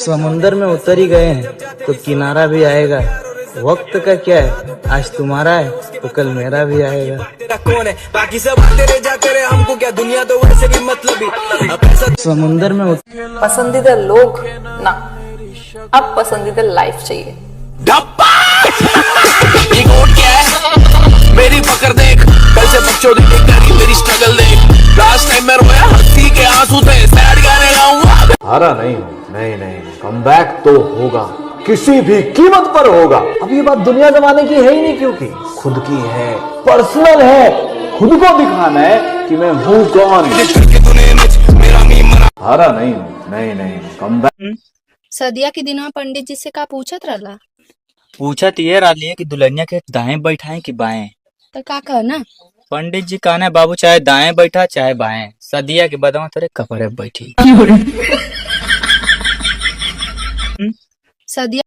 समुंदर में उतर ही गए हैं तो किनारा भी आएगा। वक्त का क्या है, आज तुम्हारा है तो कल मेरा भी आएगा। तेरा कौन है बाकी सब आते रहे जाते रहे, हमको क्या दुनिया तो वैसे भी मतलब समुंदर में पसंदीदा लोग ना, अब पसंदीदा लाइफ चाहिए। ये कोड क्या है मेरी पकड़ देख, कल से बच्चों देख करी मेरी स्ट्रगल देख। लास्ट टाइम मैं रोया हंसी के आंसू थे, सैड गाने गाऊंगा। हारा नहीं हूँ, नहीं कमबैक तो होगा, किसी भी कीमत पर होगा। अब ये बात दुनिया जमाने की है ही नहीं, क्योंकि खुद की है, पर्सनल है। खुद को दिखाना है कि मैं हूँ कौन। हारा नहीं हूँ, नहीं कमबैक। सदिया के दिनवा पंडित जी से का पूछत रहला? पूछत ये रही है कि दुल्हनिया के दाएं बैठाएं कि बाएं। तो का कहना? पंडित जी कहना बाबू चाहे दाएं बैठा चाहे बाएं, सदिया के बदवा तेरे कपड़े बैठी। सदिया